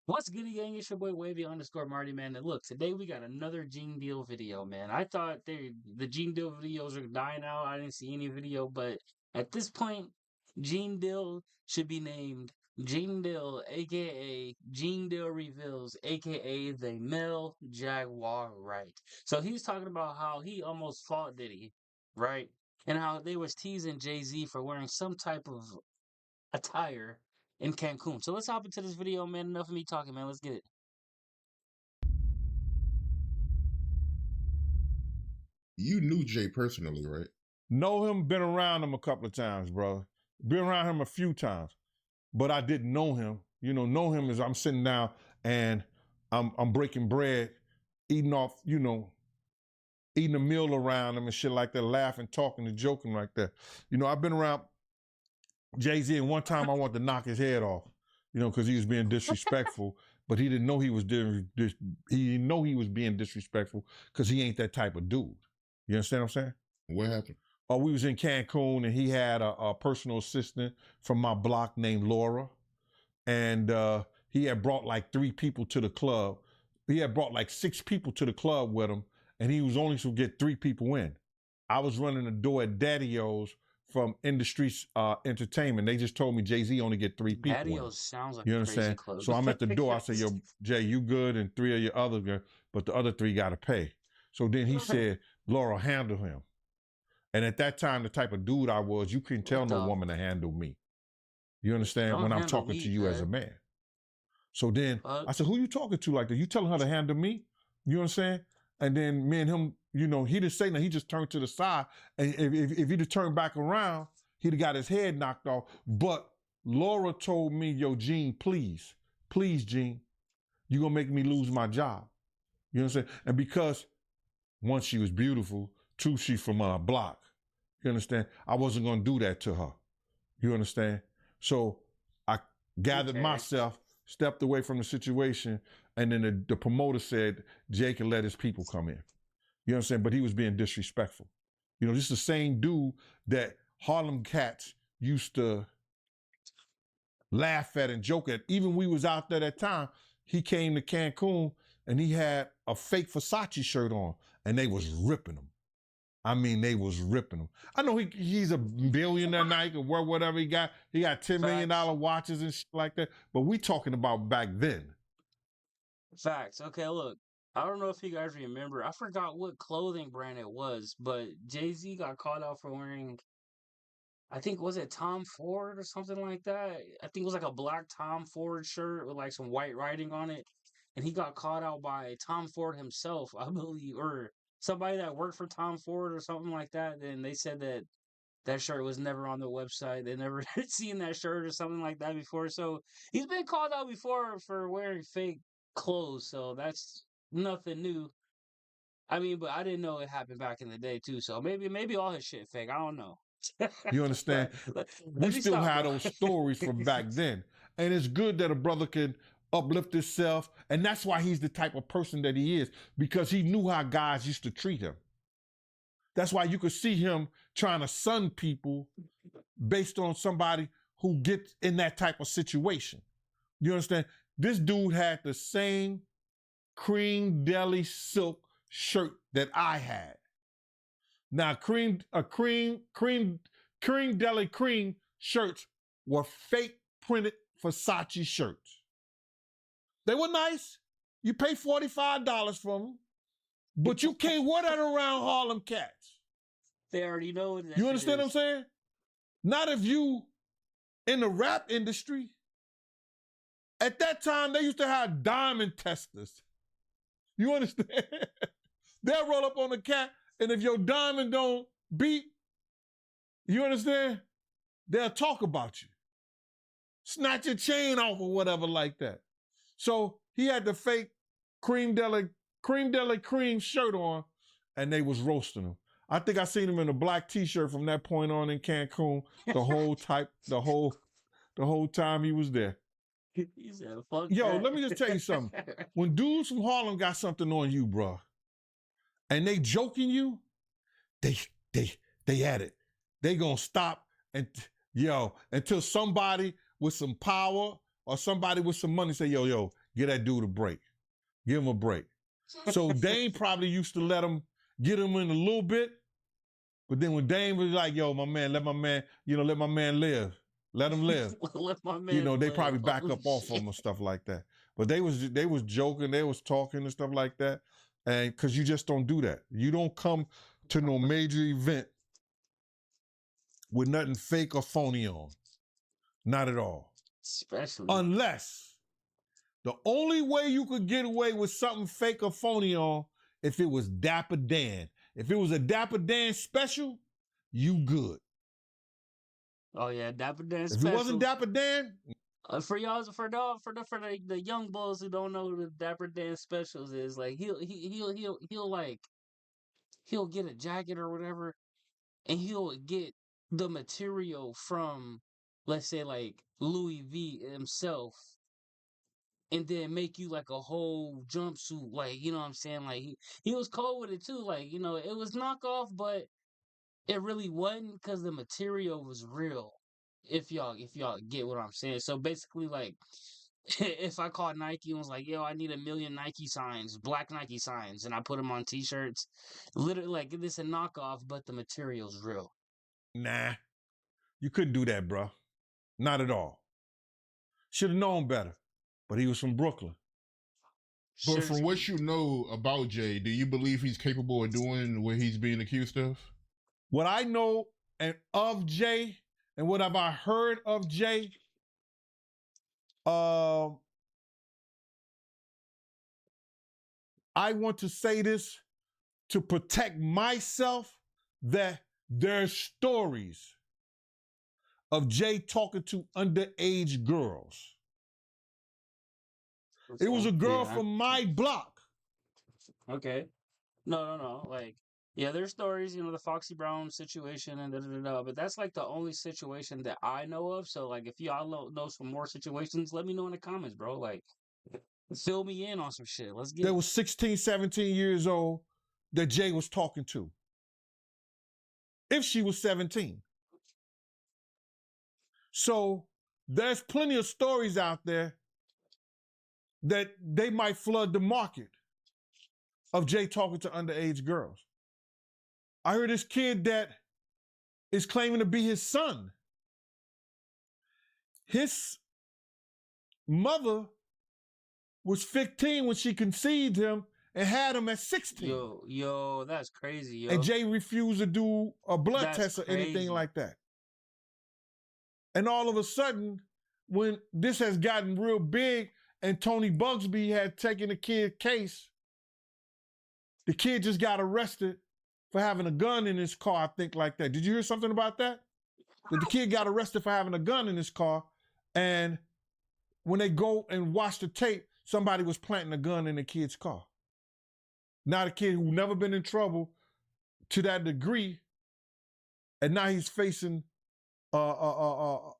What's good, gang? It's your boy Wavy_Marty, man. And look, today we got another Gene Deal video, man. I thought the Gene Deal videos are dying out. I didn't see any video, but at this point, Gene Deal should be named Gene Deal, aka Gene Deal Reveals, aka the male Jaguar right. So he's talking about how he almost fought Diddy, right? And how they was teasing Jay-Z for wearing some type of attire in Cancun. So let's hop into this video, man. Enough of me talking, man. Let's get it. You knew Jay personally, right? Know him, been around him a couple of times, brother. Been around him a few times, but I didn't know him. Know him as I'm sitting down and I'm breaking bread, eating off, eating a meal around him and shit like that, laughing, talking, and joking like that. I've been around Jay-Z, and one time I wanted to knock his head off, because he was being disrespectful, but he didn't know he was being disrespectful because he ain't that type of dude. You understand what I'm saying? What happened? We was in Cancun, and he had a personal assistant from my block named Laura, and he had brought like 3 people to the club. He had brought like 6 people to the club with him, and he was only supposed to get 3 people in. I was running the door at Daddy-O's from Industry Entertainment. They just told me Jay-Z only get 3 people. Daddy-O's sounds like you a understand? crazy club. So I'm at the door. I said, "Yo, Jay, you good?" And 3 of your other guys, but the other 3 got to pay. So then he said, "Laura, handle him." And at that time, the type of dude I was, you couldn't tell no woman to handle me. You understand? Don't when I'm handle talking me, to you as a man. So then I said, "Who you talking to like that? You telling her to handle me?" You understand? And then me and him, he didn't say nothing. He just turned to the side. And if he'd have turned back around, he'd have got his head knocked off. But Laura told me, "Yo, Gene, please, Gene, you're going to make me lose my job." You know what I'm saying? And because, 1, she was beautiful. 2, she's from our block. You understand? I wasn't going to do that to her. You understand? So I gathered myself, stepped away from the situation, and then the promoter said Jay can let his people come in. You know what I'm saying? But he was being disrespectful. This is the same dude that Harlem cats used to laugh at and joke at. Even we was out there that time, he came to Cancun and he had a fake Versace shirt on, and they was ripping him. I mean, they was ripping him. I know he's a billionaire now, he can wear whatever he got. He got $10 million watches and shit like that. But we talking about back then. Facts. Okay, look. I don't know if you guys remember. I forgot what clothing brand it was, but Jay-Z got caught out for wearing, I think, was it Tom Ford or something like that? I think it was like a black Tom Ford shirt with like some white writing on it. And he got caught out by Tom Ford himself, I believe, or somebody that worked for Tom Ford or something like that. And they said that shirt was never on the website. They never seen that shirt or something like that before. So he's been called out before for wearing fake clothes. So that's nothing new. I mean, but I didn't know it happened back in the day too. So maybe all his shit fake. I don't know. You understand? We still have those stories from back then. And it's good that a brother could uplift himself. And that's why he's the type of person that he is, because he knew how guys used to treat him. That's why you could see him trying to sun people based on somebody who gets in that type of situation. You understand? This dude had the same cream deli silk shirt that I had. Now, cream deli cream shirts were fake printed Versace shirts. They were nice. You pay $45 for them, but you can't wear that around Harlem cats. They already know what that You understand is. what I'm saying? Not if you in the rap industry. At that time, they used to have diamond testers. You understand? They'll roll up on the cat, and if your diamond don't beat, you understand? They'll talk about you. Snatch your chain off or whatever like that. So he had the fake cream deli cream shirt on, and they was roasting him. I think I seen him in a black t-shirt from that point on in Cancun the whole time he was there. He said, "Fuck Yo, that." let me just tell you something. When dudes from Harlem got something on you, bro, and they joking you, they at it. They gonna stop until somebody with some power or somebody with some money say, yo, Give that dude a break. Give him a break. So Dame probably used to let him get him in a little bit, but then when Dame was like, "Yo, my man, let my man live, let him live," Let my man they live. probably back Holy up off shit. him and stuff like that. But they was joking, they was talking and stuff like that, and because you just don't do that. You don't come to no major event with nothing fake or phony on, not at all. Especially. Unless the only way you could get away with something fake or phony on if it was Dapper Dan. If it was a Dapper Dan special, you good. Oh yeah, Dapper Dan If special. it wasn't Dapper Dan, for y'all, for the young bulls who don't know who the Dapper Dan specials is, like he'll get a jacket or whatever, and he'll get the material from, let's say, like Louis V himself, and then make you like a whole jumpsuit, like, you know what I'm saying? Like he was cold with it too, like, you know, it was knockoff, but it really wasn't because the material was real. If y'all get what I'm saying. So basically, like, if I called Nike and was like, "Yo, I need 1,000,000 Nike signs, black Nike signs," and I put them on T-shirts, literally, like, this a knockoff, but the material's real. nah, you couldn't do that, bro. Not at all. Should have known better, but he was from Brooklyn. But from what you know about Jay, do you believe he's capable of doing what he's being accused of? What I know of Jay, and what have I heard of Jay, I want to say this to protect myself, that there's stories of Jay talking to underage girls. It was a girl from my block. Okay. No. Like, yeah, there's stories, you know, the Foxy Brown situation and da. But that's like the only situation that I know of. So, like, if y'all know some more situations, let me know in the comments, bro. Like, fill me in on some shit. Let's get That it. was 16, 17 years old that Jay was talking to. If she was 17. So there's plenty of stories out there that they might flood the market of Jay talking to underage girls. I heard this kid that is claiming to be his son. His mother was 15 when she conceived him and had him at 16. Yo, that's crazy, yo. And Jay refused to do a blood test or anything like that. And all of a sudden, when this has gotten real big and Tony Bugsby had taken the kid case, the kid just got arrested for having a gun in his car, I think, like that. Did you hear something about that? That the kid got arrested for having a gun in his car, and when they go and watch the tape, somebody was planting a gun in the kid's car. Now the kid who never been in trouble to that degree, and now he's facing a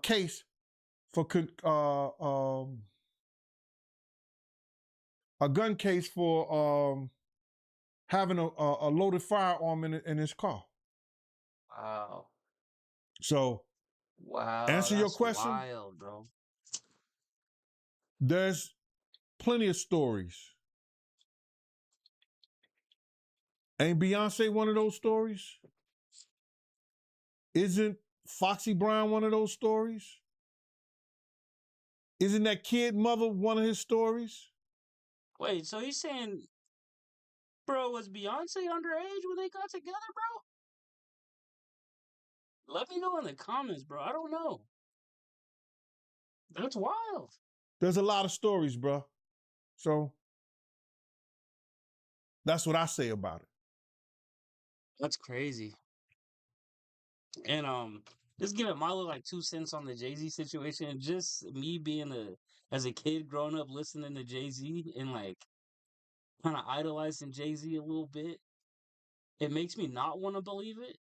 case for a gun case for having a loaded firearm in his car. Wow. So, answer your question. Wild, bro. There's plenty of stories. Ain't Beyonce one of those stories? Isn't Foxy Brown one of those stories? Isn't that kid mother one of his stories? Wait, so he's saying, bro, was Beyonce underage when they got together, bro? Let me know in the comments, bro. I don't know. That's wild. There's a lot of stories, bro. So that's what I say about it. That's crazy. And just giving my little like 2 cents on the Jay-Z situation. Just me being as a kid growing up listening to Jay-Z and like kind of idolizing Jay-Z a little bit, it makes me not want to believe it.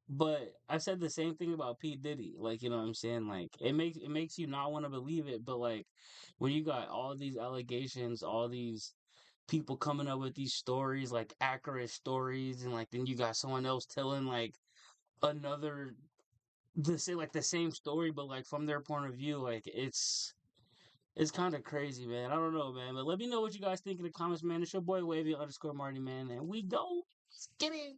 But I said the same thing about P. Diddy. Like, you know what I'm saying? Like, it makes you not want to believe it. But like, when you got all these allegations, all these people coming up with these stories, like accurate stories, and like then you got someone else telling like another the same story, but like from their point of view, like It's kind of crazy, man. I don't know, man. But let me know what you guys think in the comments, man. It's your boy Wavy _Marty, man. And we go. Let's get it.